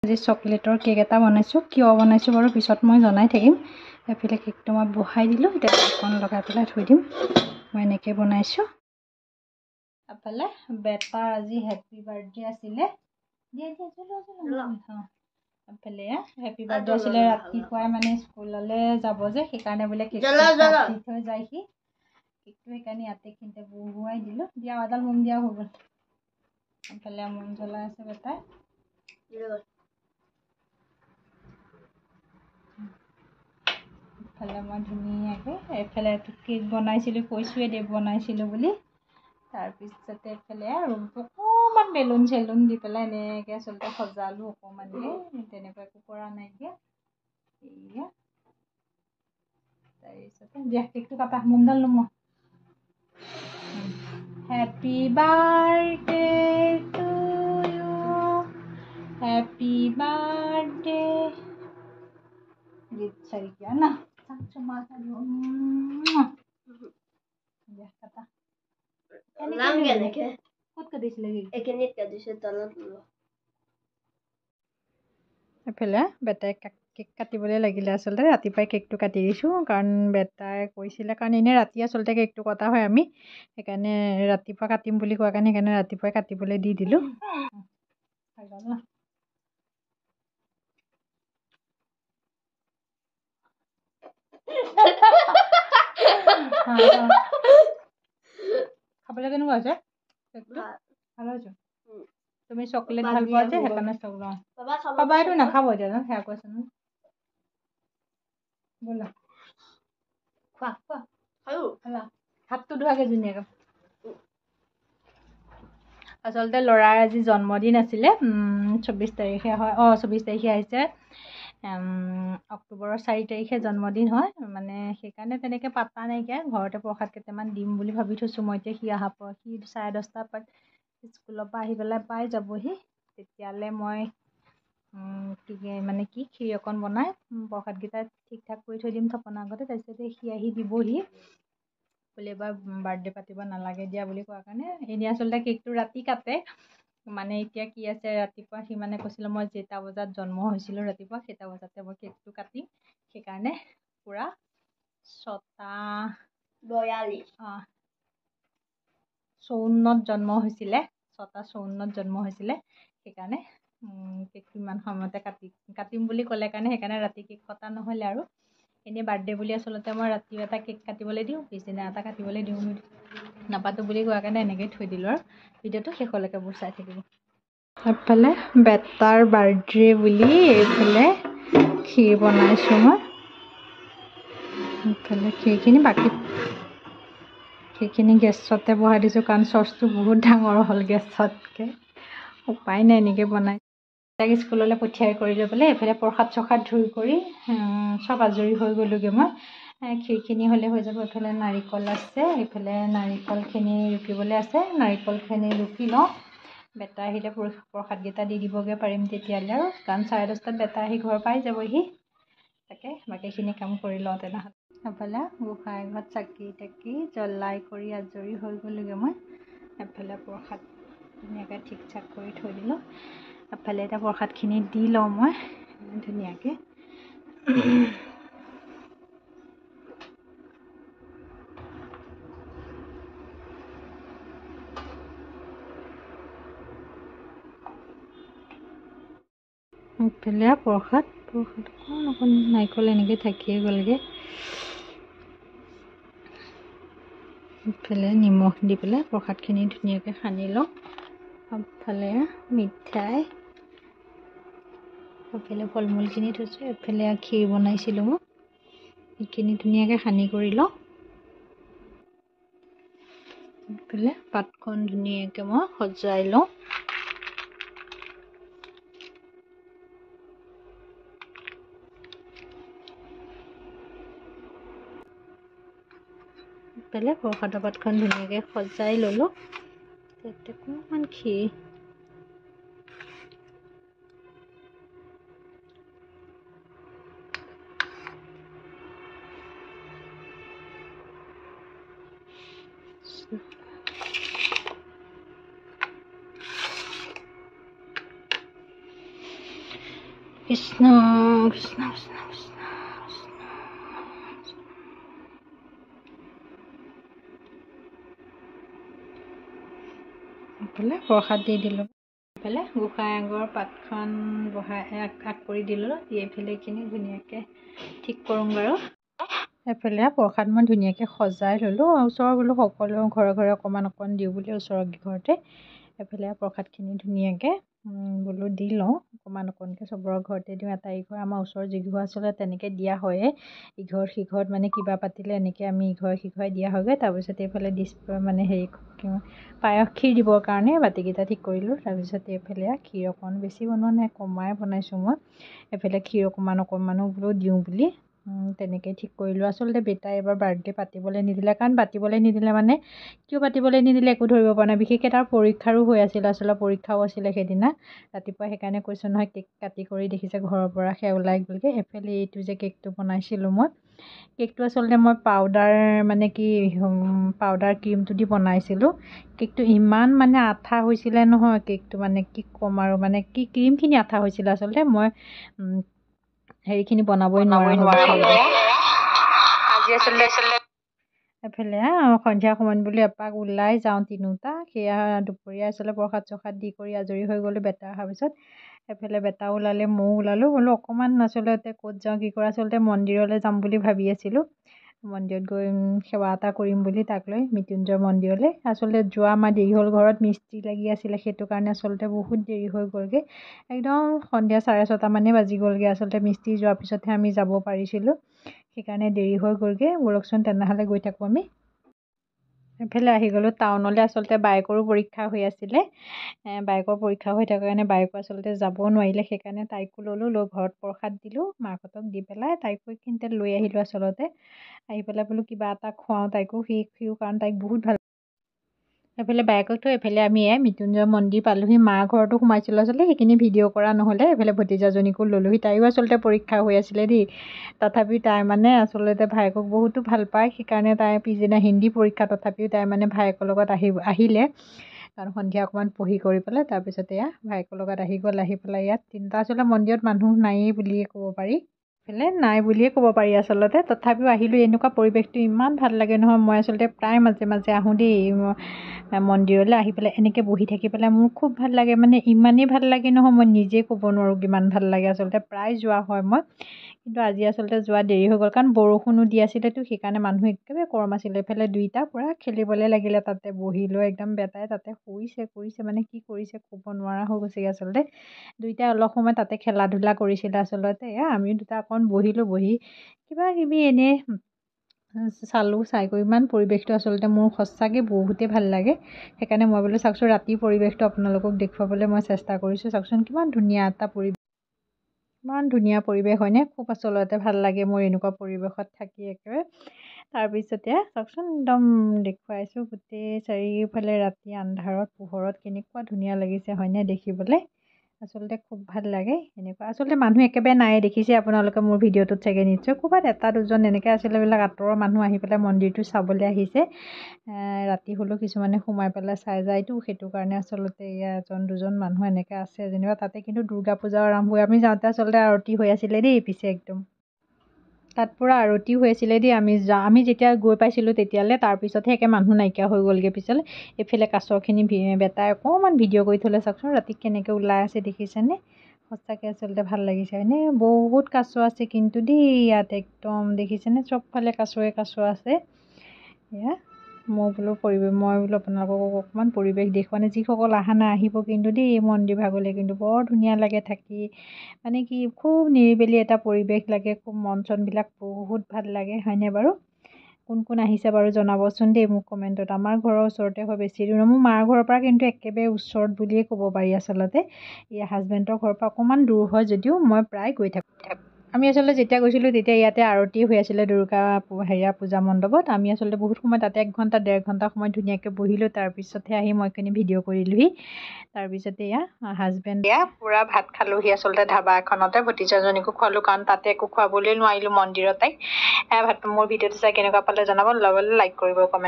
আজি চকলেটৰ কেক এটা বনাইছোঁ। কিয় বনাইছোঁ বাৰু পিছত মই জনাই থাকিম। এফালে কেকটো মই বহাই দিলোঁ, এতিয়া ঢাকন লগাই পেলাই থৈ দিম। মই এনেকৈ বনাইছোঁ। এফালে বেটাৰ আজি হেপী বাৰ্থডে আছিলে। এফালে হেপী বাৰ্থডে আছিলে, ৰাতিপুৱাই মানে স্কুললৈ যাব যে, সেইকাৰণে বোলে কেকটো কাটি থৈ যায়হি। কেকটো সেইকাৰণে ইয়াতে কিন্তু বহুৱাই দিলোঁ। দিয়া এডাল মোম দিয়া হৈ গ'ল। এফালে মোম জ্বলাই আছে বেটাই। এফালে মই ধুনীয়াকৈ এফালে কেক বনাইছিলোঁ, কৈছোঁৱে দেৱ বনাইছিলোঁ বুলি। তাৰপিছতে এফালে আৰু অকণমান বেলুন চেলুন দি পেলাই এনেকৈ আচলতে সজালোঁ অকণমানকৈ। তেনেকুৱা একো কৰা নাইকিয়া। এয়া তাৰপিছতে দিয়া কেকটো কাটা, মোমডাল নোমোৱা। Happy birthday to you, happy birthday. চাৰিকিয়া না দিয়া কাটা। ক'ত কাটিছিলে? এফালে বেটাই কেক কাটিবলৈ লাগিলে। আচলতে ৰাতিপুৱাই কেকটো কাটি দিছোঁ, কাৰণ বেটাই কৈছিলে, কাৰণ এনেই ৰাতি আচলতে কেকটো কটা হয়। আমি সেইকাৰণে ৰাতিপুৱা কাটিম বুলি কোৱা কাৰণে সেইকাৰণে ৰাতিপুৱাই কাটিবলৈ দি দিলোঁ। হৈ গ'ল ন? খাবলৈ কেনেকুৱা হৈছে? ভাল হৈছে। তুমি চকলেট ভাল পোৱা যে সেইকাৰণে পাবা এইটো নাখাব এতিয়া ন, সেয়া কৈছে ন। ব'লা খোৱা খোৱা খালা হাতটো ধোৱাগে ধুনীয়াকৈ। আচলতে ল'ৰাৰ আজি জন্মদিন আছিলে, 24 তাৰিখে হয়। 24 তাৰিখে আহিছে। অক্টোবৰৰ 4 তাৰিখে জন্মদিন হয়। মানে সেইকাৰণে তেনেকৈ পাতা নাইকিয়া। ঘৰতে প্ৰসাদ কেইটামান দিম বুলি ভাবি থৈছোঁ মই। এতিয়া সি 10:30 স্কুলৰ পৰা আহি পেলাই পাই যাবহি। তেতিয়ালৈ মই ক্ষীৰ অকণ বনাই প্ৰসাদকেইটা ঠিক ঠাক কৰি থৈ দিম থাপনাৰ আগতে। তাৰপিছতে সি আহি দিবহি। বোলে এবাৰ বাৰ্থডে পাতিব নালাগে দিয়া বুলি কোৱাৰ কাৰণে। এনেই আচলতে কেকটো ৰাতি কাটে। মানে এতিয়া কি আছে, ৰাতিপুৱা সি মানে কৈছিলে মই যেইটা বজাত জন্ম হৈছিলোঁ ৰাতিপুৱা সেইটা বজাতে মই কেকটো কাটিম। সেইকাৰণে পূৰা 6:52 জন্ম হৈছিলে। 6:54 জন্ম হৈছিলে। সেইকাৰণে কেকটো ইমান সময়তে কাটিম বুলি ক'লে কাৰণে সেইকাৰণে ৰাতি কেক কটা নহ'লে আৰু। এনেই বাৰ্থডে বুলি আচলতে মই ৰাতিও এটা কেক কাটিবলৈ দিওঁ, পিছদিনা এটা কাটিবলৈ দিওঁ। নাপাতো বুলি কোৱাৰ কাৰণে এনেকৈ থৈ দিলোঁ। আৰু ভিডিঅ'টো শেষলৈকে বোৰ চাই থাকিব। এফালে বেটাৰ বাৰ্থডে বুলি এইফালে ক্ষীৰ বনাইছোঁ মই। এইফালে ক্ষীৰখিনি গেছতে বহাই দিছোঁ, কাৰণ চচটো বহুত ডাঙৰ হ'ল গেছতকৈ। উপায় নাই, এনেকৈ বনাই তাক স্কুললৈ পঠিয়াই কৰি লৈ পেলাই এইফালে প্ৰসাদ চসাদ ধুই কৰি চব আজৰি হৈ গ'লোগৈ মই। ক্ষীৰখিনি হ'লে হৈ যাব। এইফালে নাৰিকল আছে, এইফালে নাৰিকলখিনি ৰুকিবলৈ আছে। নাৰিকলখিনি ৰুকি লওঁ, বেটা আহিলে প্ৰসাদকেইটা দি দিবগৈ পাৰিম তেতিয়ালৈ আৰু, কাৰণ 10:30 বেটা আহি ঘৰ পাই যাবহি। তাকে বাকীখিনি কাম কৰি লওঁ তেনেহ'লে। এফালে গোঁসাই ঘৰত চাকি তাকি জ্বলাই কৰি আজৰি হৈ গ'লোগৈ মই। এফালে প্ৰসাদ ধুনীয়াকৈ ঠিক ঠাক কৰি থৈ দিলোঁ। এফালে এতিয়া প্ৰসাদখিনি দি লওঁ মই ধুনীয়াকৈ। এইফালে প্ৰসাদ অকণ নাৰিকল এনেকৈ থাকিয়ে গ'লগৈ। ইফালে নিমখ দি পেলাই প্ৰসাদখিনি ধুনীয়াকৈ সানি লওঁ। আগফালে মিঠাই, এইফালে ফল মূলখিনি থৈছোঁ। এইফালে ক্ষীৰ বনাইছিলোঁ মই, সেইখিনি ধুনীয়াকৈ সানি কৰি লওঁ। এইফালে পাতখন ধুনীয়াকৈ মই সজাই লওঁ। এইফালে প্ৰসাদৰ পাতখন ধুনীয়াকৈ সজাই ল'লোঁ। তাতে অকণমান ক্ষীৰ কৃষ্ণ কৃষ্ণ কৃষ্ণ কৃষ্ণ এইফালে প্ৰসাদ দি দিলোঁ। এইফালে গোঁসাই আগৰ পাতখন বহাই আগ কৰি দিলোঁ। দি এইফালে এইখিনি ধুনীয়াকৈ ঠিক কৰোঁ বাৰু। এইফালে প্ৰসাদ মই ধুনীয়াকৈ সজাই ল'লোঁ। ওচৰৰ বোলো সকলো ঘৰে ঘৰে অকণমান দিওঁ বুলি ওচৰৰ ঘৰতে এইফালে প্ৰসাদখিনি ধুনীয়াকৈ বোলো দি লওঁ। অকণমানকৈ চবৰে ঘৰতে দিওঁ। এটা ইঘৰ আমাৰ ওচৰৰ যিঘৰ আচলতে তেনেকৈ দিয়া হয়ে। ইঘৰ সিঘৰত মানে কিবা পাতিলে এনেকৈ আমি ইঘৰে সিঘৰে দিয়া হয়গৈ। তাৰপিছত এইফালে মানে হেৰি পায়স ক্ষীৰ দিবৰ কাৰণে বাতিকেইটা ঠিক কৰিলোঁ। তাৰপিছত এইফালে ক্ষীৰ অকণ বেছি বনোৱা নাই, কমাই বনাইছোঁ মই। এইফালে ক্ষীৰ অকণমানো বোলো দিওঁ বুলি তেনেকৈ ঠিক কৰিলোঁ। আচলতে বেটাই এবাৰ বাৰ্থডে পাতিবলৈ নিদিলে। কাৰণ পাতিবলৈ নিদিলে মানে কিয় পাতিবলৈ নিদিলে একো ধৰিব পৰা নাই। বিশেষকৈ তাৰ পৰীক্ষাৰো হৈ আছিল, আচলতে পৰীক্ষাও আছিলে সেইদিনা ৰাতিপুৱা। সেইকাৰণে কৈছোঁ নহয়, কেক কাটি কৰি দেখিছে ঘৰৰ পৰা সেই ওলাই গ'লগৈ। সেইফালে এইটো যে কেকটো বনাইছিলোঁ মই, কেকটো আচলতে মই পাউডাৰ মানে কি পাউডাৰ ক্ৰীমটো দি বনাইছিলোঁ। কেকটো ইমান মানে আঠা হৈছিলে নহয়, কেকটো মানে কি ক'ম আৰু, মানে কি ক্ৰীমখিনি আঠা হৈছিলে আচলতে। মই হেৰিখিনি বনাবই নোৱাৰা এফালে সন্ধিয়া সময়ত বুলি এপাক ওলাই যাওঁ তিনিওটা। সেয়া দুপৰীয়া আচলতে প্ৰসাদ চসাদ দি কৰি আজৰি হৈ গ'লোঁ বেটা অহাৰ পিছত। এফালে বেটা ওলালে, ময়ো ওলালোঁ। বোলো অকণমান আচলতে ক'ত যাওঁ কি কৰোঁ, আচলতে মন্দিৰলৈ যাম বুলি ভাবি আছিলোঁ। মন্দিৰত গৈ সেৱা এটা কৰিম বুলি তাক লৈ মৃত্যুঞ্জয় মন্দিৰলৈ। আচলতে যোৱা আমাৰ দেৰি হ'ল, ঘৰত মিস্ত্ৰী লাগি আছিলে। সেইটো কাৰণে আচলতে বহুত দেৰি হৈ গ'লগৈ। একদম সন্ধিয়া 6:30 মানেই বাজি গ'লগৈ। আচলতে মিস্ত্ৰী যোৱাৰ পিছতহে আমি যাব পাৰিছিলোঁ। সেইকাৰণে দেৰি হৈ গ'লগৈ। ব'লকচোন তেনেহ'লে গৈ থাকোঁ আমি। এইফালে আহি গ'লোঁ টাউনলৈ। আচলতে বাইকৰো পৰীক্ষা হৈ আছিলে। বাইকৰ পৰীক্ষা হৈ থকাৰ কাৰণে বাইকো আচলতে যাব নোৱাৰিলে। সেইকাৰণে তাইকো ল'লোঁ, লৈ ঘৰত প্ৰসাদ দিলোঁ মাকহঁতক, দি পেলাই তাইকো এইখিনিতে লৈ আহিলোঁ। আচলতে আহি পেলাই বোলো কিবা এটা খুৱাওঁ তাইকো, সিও কাৰণ তাইক বহুত ভাল। এইফালে বাইকক থৈ এইফালে আমি মৃত্যুঞ্জয় মন্দিৰ পালোঁহি। মাৰ ঘৰতো সোমাইছিলোঁ আচলতে, সেইখিনি ভিডিঅ' কৰা নহ'লে। এইফালে ভতিজাজনীকো ল'লোহি, তাইও আচলতে পৰীক্ষা হৈ আছিলে দেই। তথাপিও তাই মানে আচলতে ভায়েকক বহুতো ভাল পায়। সেইকাৰণে তাই পিছদিনা হিন্দী পৰীক্ষা, তথাপিও তাই মানে ভায়েকৰ লগত আহিলে। কাৰণ সন্ধিয়া অকণমান পঢ়ি কৰি পেলাই তাৰপিছত ভায়েকৰ লগত আহি গ'ল। আহি পেলাই ইয়াত তিনিটা আচলতে মন্দিৰত মানুহ নায়েই বুলিয়ে ক'ব পাৰি। নাই বুলিয়ে ক'ব পাৰি আচলতে। তথাপিও আহিলোঁ, এনেকুৱা পৰিৱেশটো ইমান ভাল লাগে নহয়। মই আচলতে প্ৰায় মাজে মাজে আহোঁ দেই মন্দিৰলৈ। আহি পেলাই এনেকৈ বহি থাকি পেলাই মোৰ খুব ভাল লাগে। মানে ইমানেই ভাল লাগে নহয়, মই নিজে ক'ব নোৱাৰোঁ কিমান ভাল লাগে। আচলতে প্ৰায় যোৱা হয় মই, কিন্তু আজি আচলতে যোৱা দেৰি হৈ গ'ল। কাৰণ বৰষুণো দি আছিলেতো, সেইকাৰণে মানুহ একেবাৰে কম আছিলে। এইফালে দুইটা পূৰা খেলিবলৈ লাগিলে, তাতে বহি লৈ একদম বেটাই তাতে কৰিছে মানে কি কৰিছে ক'ব নোৱাৰা হৈ গৈছেগৈ আচলতে। দুইটাই অলপ সময় তাতে খেলা ধূলা কৰিছিলে আচলতে। আমিও দুটা অকণ বহিলোঁ, বহি কিবা কিবি এনেই চালোঁ। চাই কৰি ইমান পৰিৱেশটো আচলতে মোৰ সঁচাকৈ বহুতেই ভাল লাগে। সেইকাৰণে মই বোলো চাওকচোন, ৰাতিৰ পৰিৱেশটো আপোনালোকক দেখুৱাবলৈ মই চেষ্টা কৰিছোঁ। চাওকচোন কিমান ধুনীয়া এটা পৰিৱেশ, ইমান ধুনীয়া পৰিৱেশ হয়নে? খুব আচলতে ভাল লাগে মোৰ এনেকুৱা পৰিৱেশত থাকি একেবাৰে। তাৰপিছতে চাওকচোন একদম দেখুৱাইছোঁ গোটেই চাৰিওফালে ৰাতি আন্ধাৰত পোহৰত কেনেকুৱা ধুনীয়া লাগিছে হয়নে দেখিবলৈ? আচলতে খুব ভাল লাগে এনেকুৱা। আচলতে মানুহ একেবাৰে নায়ে, দেখিছে আপোনালোকে মোৰ ভিডিঅ'টোত চাগে নিশ্চয়। ক'ৰবাত এটা দুজন এনেকৈ আছিলে, এইবিলাক আঁতৰৰ মানুহ আহি পেলাই মন্দিৰটো চাবলৈ আহিছে। ৰাতি হ'লেও কিছুমানে সোমাই পেলাই চাই যায়তো, সেইটো কাৰণে আচলতে এজন দুজন মানুহ এনেকৈ আছে যেনিবা। তাতে কিন্তু দুৰ্গা পূজাও আৰম্ভ হৈ, আমি যাওঁতে আচলতে আৰতি হৈ আছিলে দেই পিছে একদম। তাত পূৰা আৰতি হৈ আছিলে দেই। আমি যেতিয়া গৈ পাইছিলোঁ তেতিয়ালৈ, তাৰপিছতহে একে মানুহ নাইকিয়া হৈ গ'লগৈ পিছলৈ। এইফালে কাছৰখিনি বেটাই অকণমান ভিডিঅ' কৰি থ'লে, চাওকচোন ৰাতি কেনেকৈ ওলাই আছে দেখিছেনে? সঁচাকৈ আচলতে ভাল লাগিছে হয়নে? বহুত কাছ আছে কিন্তু দেই ইয়াত একদম দেখিছেনে? চবফালে কাছয়ে কাছ আছে। মই বোলো আপোনালোকক অকণমান পৰিৱেশ দেখুৱানে, যিসকল অহা নাই আহিব কিন্তু দেই এই মন্দিৰ ভাগলৈ। কিন্তু বৰ ধুনীয়া লাগে থাকি, মানে কি খুব নিৰিবিলি এটা পৰিৱেশ লাগে। খুব মন চনবিলাক বহুত ভাল লাগে হয়নে বাৰু? কোন কোন আহিছে বাৰু জনাবচোন দেই মোক কমেণ্টত। আমাৰ ঘৰৰ ওচৰতে হয়, বেছি দূৰ নহয়। মোৰ মাৰ ঘৰৰ পৰা কিন্তু একেবাৰে ওচৰত বুলিয়ে ক'ব পাৰি আচলতে। হাজবেণ্ডৰ ঘৰৰ পৰা অকণমান দূৰ হয় যদিও মই প্ৰায় গৈ থাকোঁ। আমি আচলতে যেতিয়া গৈছিলোঁ তেতিয়া ইয়াতে আৰতি হৈ আছিলে দুৰ্গা পূজা মণ্ডপত। আমি আচলতে বহুত সময় তাতে 1 ঘণ্টা 1.5 ঘণ্টা সময় ধুনীয়াকৈ বহিলোঁ। তাৰপিছতহে আহি মই এইখিনি ভিডিঅ' কৰিলোঁহি। তাৰপিছতে হাজবেণ্ড পূৰা ভাত খালোঁহি আচলতে ধাবা এখনতে। ভতিজাজনীকো খোৱালোঁ, কাৰণ তাতে একো খুৱাবলৈ নোৱাৰিলোঁ মন্দিৰত তাইক। মোৰ ভিডিঅ'টো চাই কেনেকুৱা পালে জনাব, লগতে লাইক কৰিব, কমেণ্ট